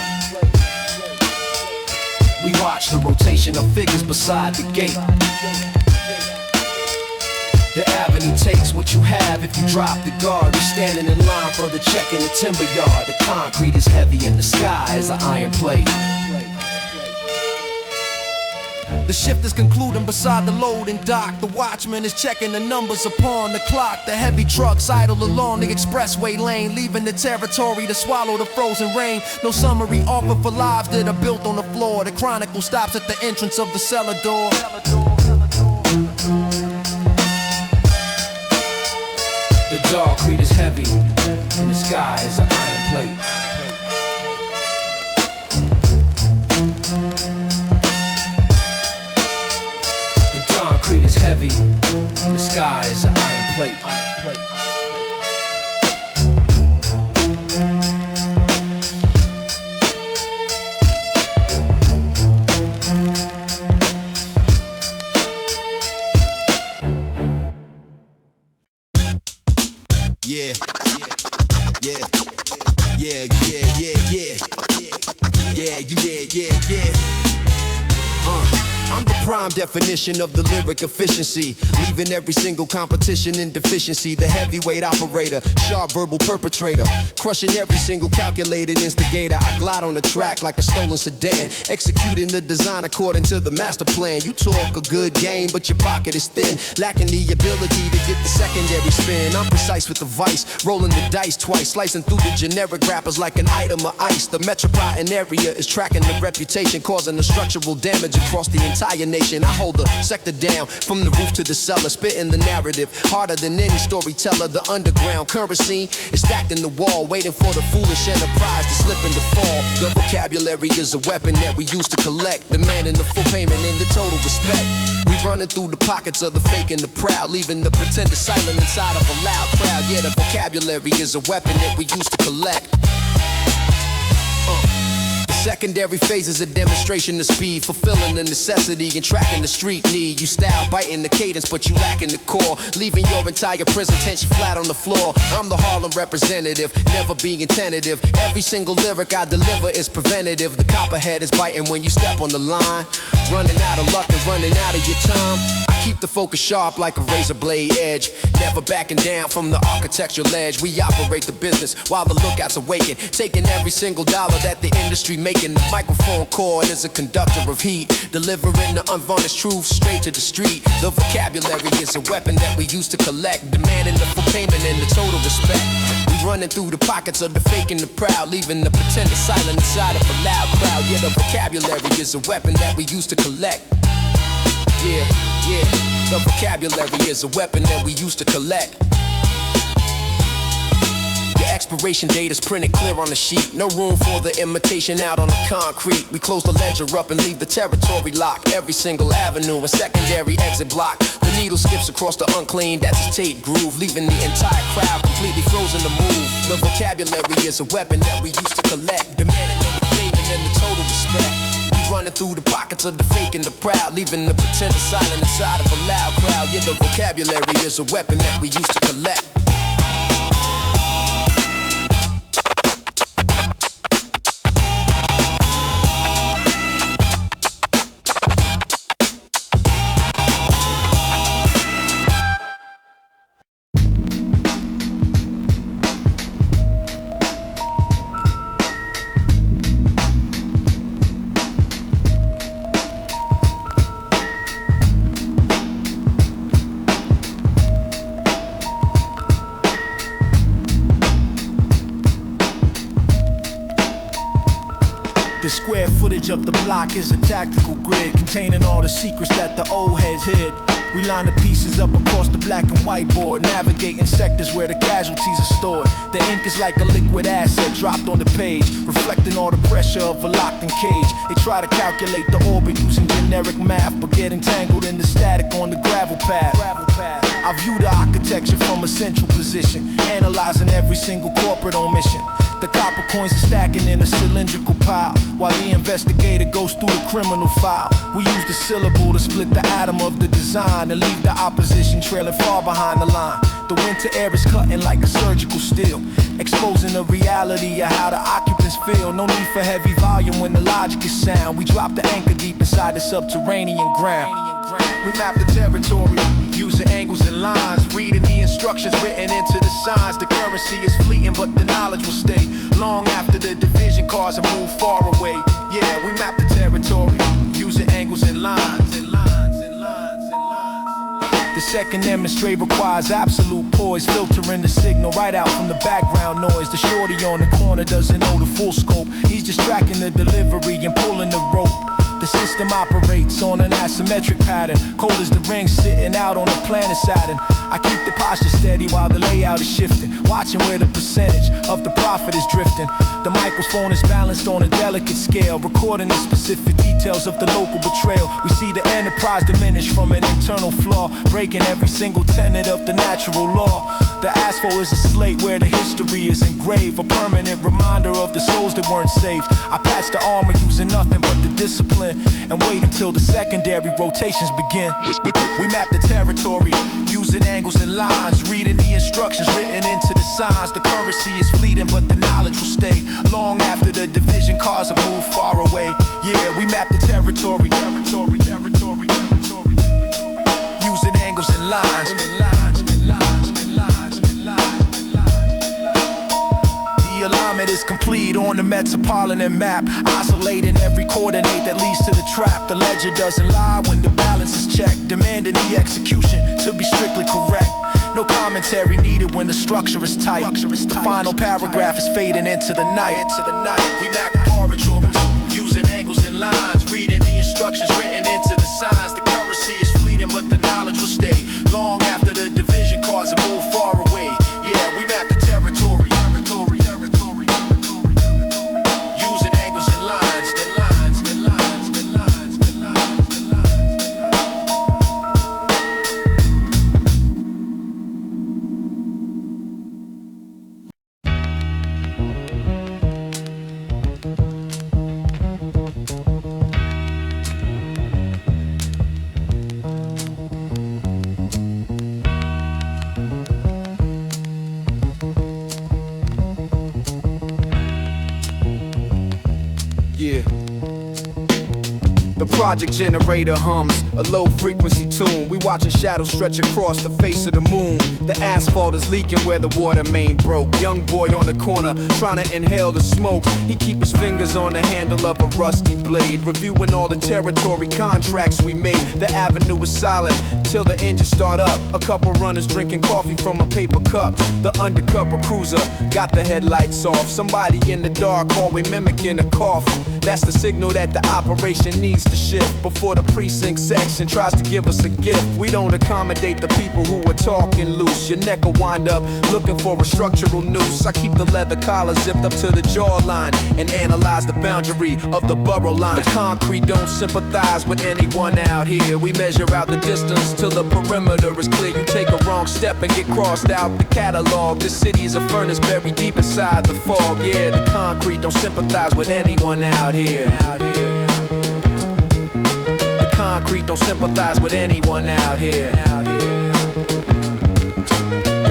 S2: We watch the rotation of figures beside the gate. The avenue takes what you have if you drop the guard. You're standing in line for the check in the timber yard. The concrete is heavy and the sky is an iron plate. The shift is concluding beside the loading dock. The watchman is checking the numbers upon the clock. The heavy trucks idle along the expressway lane, leaving the territory to swallow the frozen rain. No summary offer for lives that are built on the floor. The chronicle stops at the entrance of the cellar door. The concrete is heavy and the sky is an iron plate. Concrete is heavy, the sky is an iron plate.
S3: Yeah, yeah, yeah, yeah, yeah, yeah, yeah, yeah. I'm the prime definition of the lyric efficiency, leaving every single competition in deficiency. The heavyweight operator, sharp verbal perpetrator, crushing every single calculated instigator. I glide on the track like a stolen sedan, executing the design according to the master plan. You talk a good game, but your pocket is thin, lacking the ability to get the secondary spin. I'm precise with the vice, rolling the dice twice, slicing through the generic rappers like an item of ice. The metropolitan area is tracking the reputation, causing the structural damage across the entire nation. I hold the sector down from the roof to the cellar, spitting the narrative harder than any storyteller. The underground currency is stacked in the wall, waiting for the foolish enterprise to slip and to fall. The vocabulary is a weapon that we use to collect, demanding the full payment and the total respect. We running through the pockets of the fake and the proud, leaving the pretender silent inside of a loud crowd. Yeah, the vocabulary is a weapon that we use to collect. Secondary phase is a demonstration of speed, fulfilling the necessity and tracking the street need. You style biting the cadence, but you lacking the core, leaving your entire presentation flat on the floor. I'm the Harlem representative, never being tentative. Every single lyric I deliver is preventative. The copperhead is biting when you step on the line, running out of luck and running out of your time. I keep the focus sharp like a razor blade edge, never backing down from the architectural edge. We operate the business while the lookouts are waiting, taking every single dollar that the industry makes. The microphone cord is a conductor of heat, delivering the unvarnished truth straight to the street. The vocabulary is a weapon that we use to collect, demanding the full payment and the total respect. We running through the pockets of the fake and the proud, leaving the pretender silent inside of a loud crowd. Yeah, the vocabulary is a weapon that we use to collect. Yeah, yeah, the vocabulary is a weapon that we use to collect. Expiration date is printed clear on the sheet. No room for the imitation out on the concrete. We close the ledger up and leave the territory locked. Every single avenue a secondary exit block. The needle skips across the unclean, that's a tape groove, leaving the entire crowd completely frozen to move. The vocabulary is a weapon that we used to collect, demanding the payment and the total respect. We running through the pockets of the fake and the proud, leaving the pretender silent inside of a loud crowd. Yeah, the vocabulary is a weapon that we used to collect.
S9: square footage of the block is a tactical grid containing all the secrets that the old heads hid. We line the pieces up across the black and white board, navigating sectors where the casualties are stored. The ink is like a liquid asset dropped on the page, reflecting all the pressure of a locked-in cage. They try to calculate the orbit using generic math, but get entangled in the static on the gravel path. I view the architecture from a central position, analyzing every single corporate omission. The copper coins are stacking in a cylindrical pile, while the investigator goes through the criminal file. We use the syllable to split the atom of the design and leave the opposition trailing far behind the line. The winter air is cutting like a surgical steel, exposing the reality of how the occupants feel. No need for heavy volume when the logic is sound. We drop the anchor deep inside the subterranean ground. We map the territory using angles and lines, reading the instructions written into the signs. The currency is fleeting, but the knowledge will stay long after the division cars have moved far away. Yeah, we map the territory using angles and lines. The second demonstrate requires absolute poise, filtering the signal right out from the background noise. The shorty on the corner doesn't know the full scope. He's just tracking the delivery and pulling the rope. The system operates on an asymmetric pattern, cold as the ring sitting out on the planet Saturn. I keep the posture steady while the layout is shifting, watching where the percentage of the profit is drifting. The microphone is balanced on a delicate scale, recording the specific details of the local betrayal. We see the enterprise diminish from an internal flaw, breaking every single tenet of the natural law. The asphalt is a slate where the history is engraved, a permanent reminder of the souls that weren't saved. I patch the armor using nothing but the discipline, and wait until the secondary rotations begin. We map the territory using angles and lines, reading the instructions written into the signs. The currency is fleeting, but the knowledge will stay long after the division cars have moved far away. Yeah, we map the territory using angles and lines. The alignment is complete on the Metropolitan map, isolating every coordinate that leads to the trap. The ledger doesn't lie when the balance is checked, demanding the execution to be strictly correct. No commentary needed when the structure is tight. The final paragraph is fading into the night. We map the corridors using angles and lines, reading the instructions written into the signs. The currency is fleeting, but the knowledge will stay long after the division cars have moved far away. Yeah, we map the territory using angles and lines. Yeah. The project generator hums a low frequency tune. We watching shadows stretch across the face of the moon. The asphalt is leaking where the water main broke. Young boy on the corner trying to inhale the smoke. He keep his fingers on the handle of a rusty blade, reviewing all the territory contracts we made. The avenue is silent till the engine start up. A couple runners drinking coffee from a paper cup. The undercover cruiser got the headlights off. Somebody in the dark always mimicking a cough. That's the signal that the operation needs to shift before the precinct section tries to give us a gift. We don't accommodate the people who are talking loose. Your neck will wind up looking for a structural noose. I keep the leather collar zipped up to the jawline and analyze the boundary of the borough line. The concrete don't sympathize with anyone out here. We measure out the distance till the perimeter is clear. You take a wrong step and get crossed out the catalog. This city is a furnace buried deep inside the fog. Yeah, the concrete don't sympathize with anyone out here. The concrete don't sympathize with anyone out here.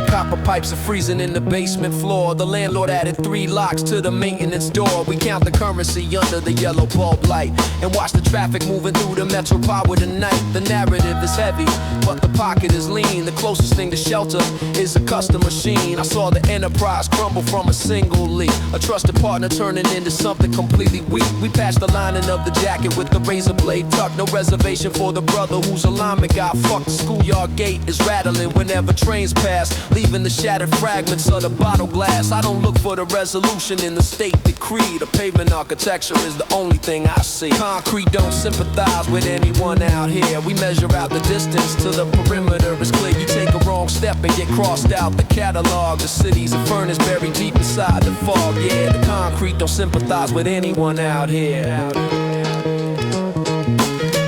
S9: Copper pipes are freezing in the basement floor. The landlord added 3 locks to the maintenance door. We count the currency under the yellow bulb light and watch the traffic moving through the metropolitan night. The narrative is heavy, but the pocket is lean. The closest thing to shelter is a custom machine. I saw the enterprise crumble from a single leak. A trusted partner turning into something completely weak. We patched the lining of the jacket with the razor blade tucked. No reservation for the brother whose alignment got fucked. The schoolyard gate is rattling whenever trains pass.
S2: leaving the shattered fragments of the bottle glass. I don't look for the resolution in the state decree. The pavement architecture is the only thing I see. Concrete don't sympathize with anyone out here. We measure out the distance till the perimeter is clear. You take a wrong step and get crossed out the catalog. The city's a furnace buried deep inside the fog. Yeah, the concrete don't sympathize with anyone out here.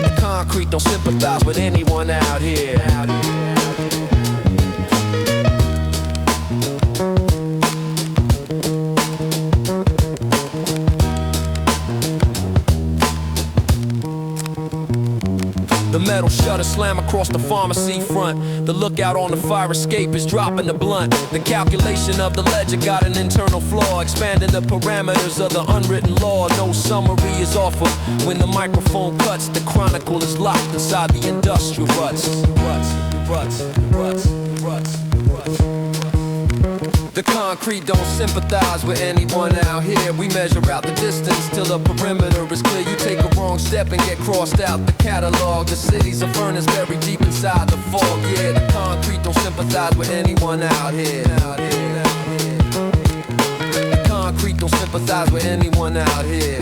S2: The concrete don't sympathize with anyone out here. The metal shutter slam across the pharmacy front. The lookout on the fire escape is dropping the blunt. The calculation of the ledger got an internal flaw, expanding the parameters of the unwritten law. No summary is offered when the microphone cuts. The chronicle is locked inside the industrial ruts. The concrete don't sympathize with anyone out here. We measure out the distance till the perimeter is clear. You take a wrong step and get crossed out the catalog. The city's a furnace buried deep inside the fog. Yeah, the concrete don't sympathize with anyone out here. The concrete don't sympathize with anyone out here.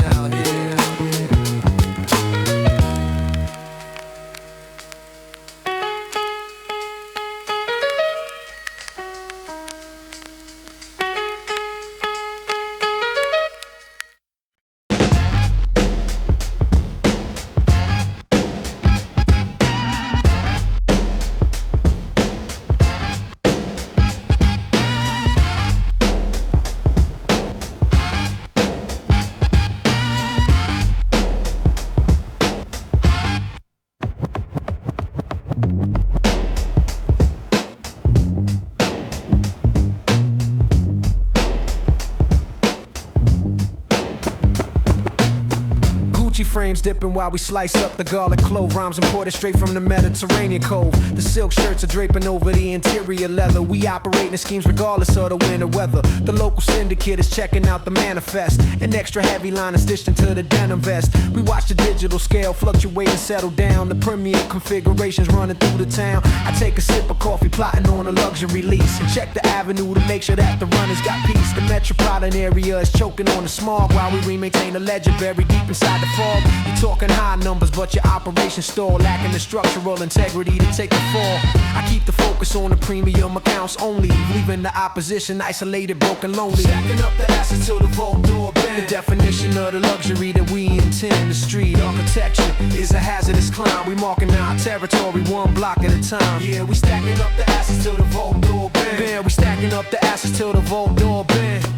S10: Frames dipping while we slice up the garlic clove. Rhymes imported straight from the Mediterranean cove. The silk shirts are draping over the interior leather. We operate in schemes regardless of the winter weather. The local syndicate is checking out the manifest. An extra heavy line is stitched into the denim vest. We watch the digital scale fluctuate and settle down. The premium configurations running through the town. I take a sip of coffee plotting on a luxury lease and check the avenue to make sure that the runners got peace. The metropolitan area is choking on the smog while we maintain a ledger buried deep inside the fog. You're talking high numbers, but your operation stall, lacking the structural integrity to take the fall. I keep the focus on the premium accounts only, leaving the opposition isolated, broken, lonely. Stacking up the assets till the vault door bend. The definition of the luxury that we intend. The street architecture is a hazardous climb. We marking our territory one block at a time. Yeah, we stacking up the assets till the vault door bend. We stacking up the assets till the vault door bend.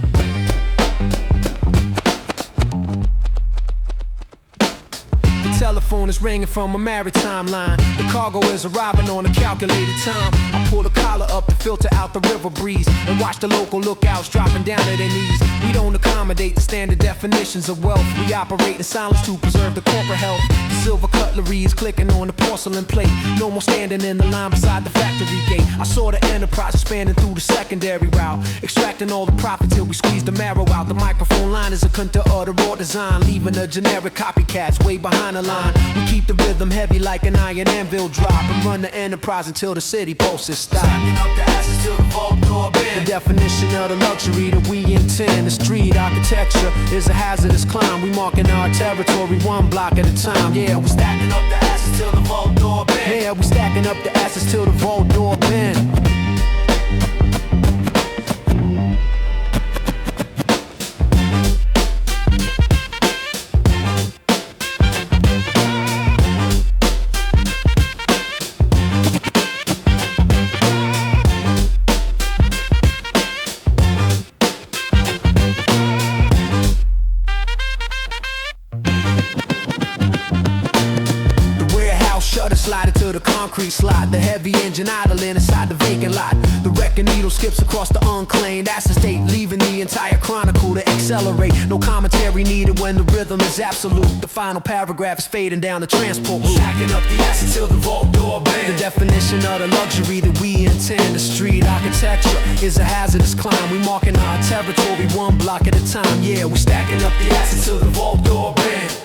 S10: Telephone is ringing from a maritime line. The cargo is arriving on a calculated time. I pull the collar up to filter out the river breeze and watch the local lookouts dropping down to their knees. We don't accommodate the standard definitions of wealth. We operate in silence to preserve the corporate health. The silver cutlery is clicking on the porcelain plate. No more standing in the line beside the factory gate. I saw the enterprise expanding through the secondary route, extracting all the profit till we squeeze the marrow out. The microphone line is a counter of the raw design, leaving the generic copycats way behind the line. We keep the rhythm heavy like an iron anvil drop and run the enterprise until the city pulses stop. Stacking up the asses till the vault door bend. The definition of the luxury that we intend. The street architecture is a hazardous climb. We marking our territory one block at a time. Yeah, we stacking up the asses till the vault door bend. Yeah, we stacking up the asses till the vault door bend. Slide to the concrete slot. The heavy engine idling inside the vacant lot. The wrecking needle skips across the unclaimed asset state, leaving the entire chronicle to accelerate. No commentary needed when the rhythm is absolute. The final paragraph is fading down the transport route. Stacking up the assets till the vault door bend. The definition of the luxury that we intend. The street architecture is a hazardous climb. We marking our territory one block at a time. Yeah, we stacking up the assets till the vault door bend.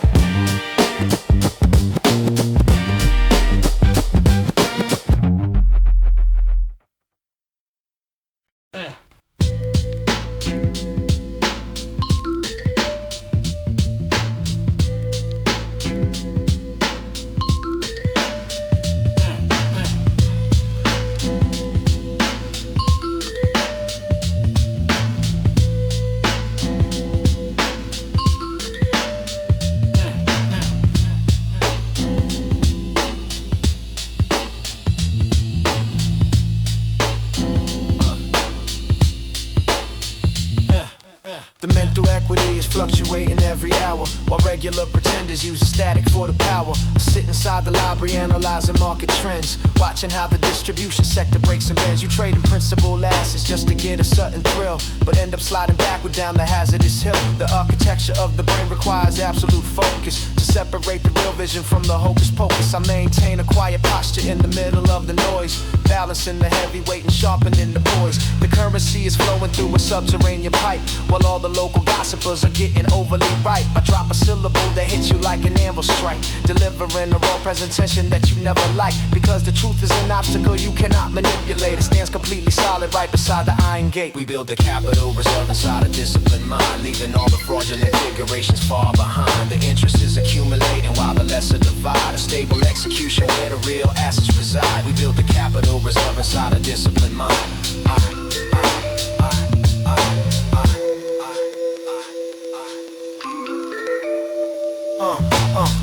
S10: Niggas using static for the power. I sit inside the library analyzing market trends, watching how the distribution sector breaks and bends. You trading principal assets just to get a certain thrill, but end up sliding backward down the hazardous hill. The architecture of the brain requires absolute focus to separate the real vision from the hocus pocus. I maintain a quiet posture in the middle of the noise, balancing the heavyweight and sharpening the poise. The currency is flowing through a subterranean pipe, while all the local gossipers are getting overly ripe. I drop a syllable that hits you like an anvil strike, delivering a raw presentation that you never like, because the truth is an obstacle you cannot manipulate. It stands completely solid right beside the iron gate. We build a capital reserve inside a disciplined mind, leaving all the fraudulent figurations far behind. The interest is accumulating while the lesser divide. A stable execution where the real assets reside. We build a capital reserve inside a disciplined mind.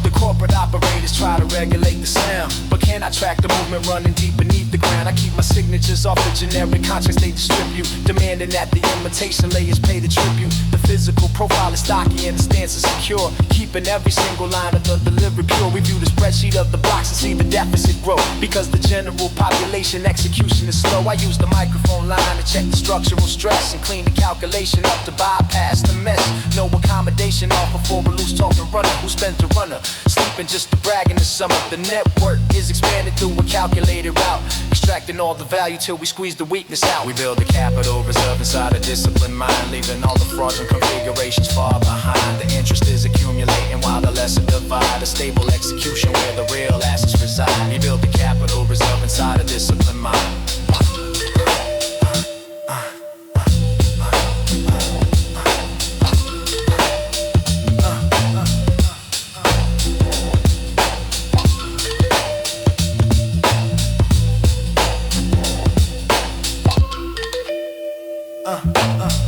S10: The corporate operators try to regulate the sound, but can I track the movement running deep beneath the ground? I keep my signatures off the generic contracts they distribute, demanding that the imitation layers pay the tribute. The physical profile is stocky and the stance is secure, keeping every single line of the delivery pure. We view the spreadsheet of the blocks and see the deficit grow, because the general population execution is slow. I use the microphone line to check the structural stress and clean the calculation up to bypass the mess. No accommodation offer for a loose talking runner who spends the runner sleeping just to brag in the summer. The network is expanded through a calculated route, extracting all the value till we squeeze the weakness out. We build a capital reserve inside a disciplined mind, leaving all the fraudulent configurations far behind. The interest is accumulating while the lesser divide. A stable execution where the real assets reside. We build a capital reserve inside a disciplined mind.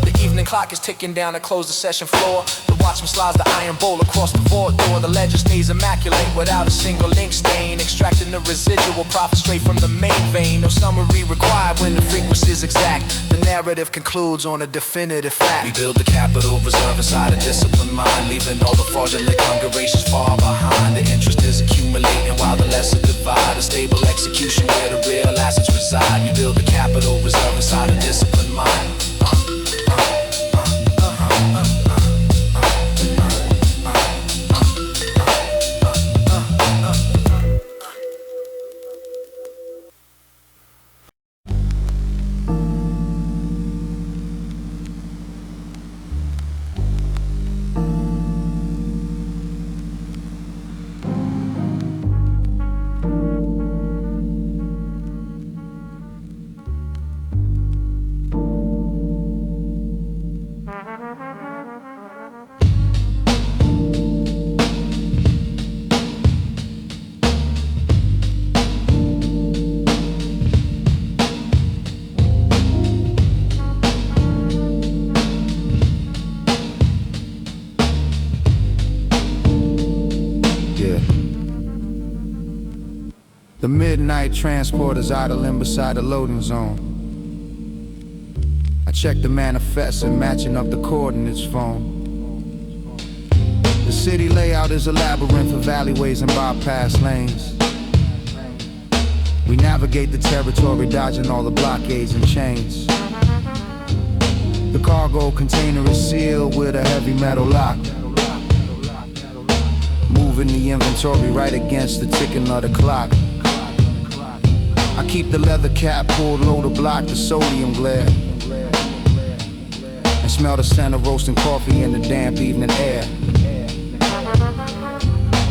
S10: The evening clock is ticking down to close the session floor. The watchman slides the iron bowl across the vault door. The ledger stays immaculate without a single ink stain, extracting the residual profit straight from the main vein. No summary required when the frequency is exact. The narrative concludes on a definitive fact. We build the capital reserve inside a disciplined mind, leaving all the fraudulent configurations far behind. The interest is accumulating while the lesser divide. A stable execution where the real assets reside. We build the capital reserve inside a disciplined mind.
S11: The midnight transporter's idling beside the loading zone. I check the manifest and matching up the coordinates phone. The city layout is a labyrinth of alleyways and bypass lanes. We navigate the territory, dodging all the blockades and chains. The cargo container is sealed with a heavy metal lock, moving the inventory right against the ticking of the clock. I keep the leather cap pulled low to block the sodium glare, and smell the scent of roasting coffee in the damp evening air.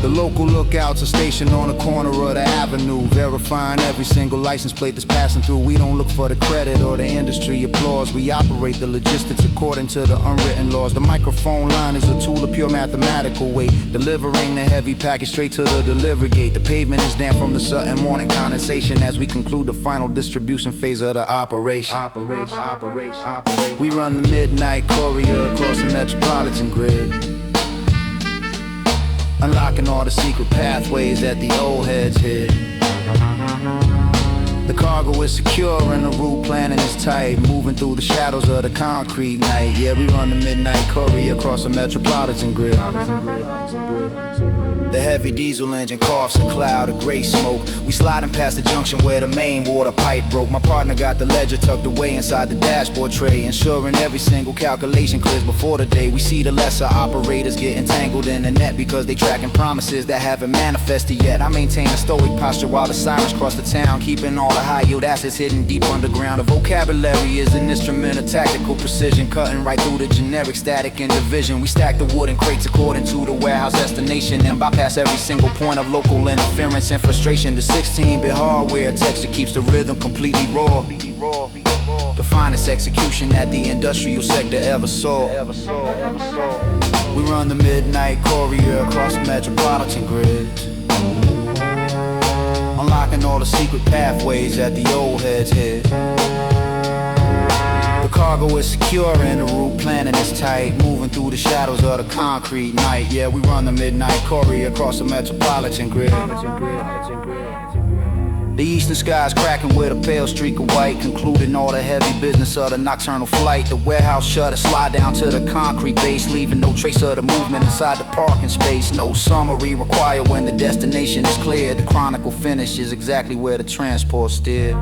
S11: The local lookouts are stationed on the corner of the avenue, verifying every single license plate that's passing through. We don't look for the credit or the industry applause. We operate the logistics according to the unwritten laws. The microphone line is a tool of pure mathematical weight, delivering the heavy package straight to the delivery gate. The pavement is damp from the sudden morning condensation as we conclude the final distribution phase of the operation. We run the midnight courier across the metropolitan grid, unlocking all the secret pathways that the old heads hid. The cargo is secure and the route planning is tight, moving through the shadows of the concrete night. Yeah, we run the midnight courier across the metropolitan grid. The heavy diesel engine coughs a cloud of gray smoke. We sliding past the junction where the main water pipe broke. My partner got the ledger tucked away inside the dashboard tray, ensuring every single calculation clears before the day. We see the lesser operators getting tangled in the net because they tracking promises that haven't manifested yet. I maintain a stoic posture while the sirens cross the town, keeping all the high yield assets hidden deep underground. The vocabulary is an instrument of tactical precision, cutting right through the generic static and division. We stack the wood in crates according to the warehouse destination and bypass every single point of local interference and frustration. The 16-bit hardware texture keeps the rhythm completely raw. The finest execution that the industrial sector ever saw. We run the midnight courier across the metropolitan grid, unlocking all the secret pathways that the old heads hid. The cargo is secure and the route planning is tight, moving through the shadows of the concrete night. Yeah, we run the midnight courier across the metropolitan grid. The eastern sky's cracking with a pale streak of white, concluding all the heavy business of the nocturnal flight. The warehouse shutters slide down to the concrete base, leaving no trace of the movement inside the parking space. No summary required when the destination is clear. The chronicle finishes exactly where the transport steered.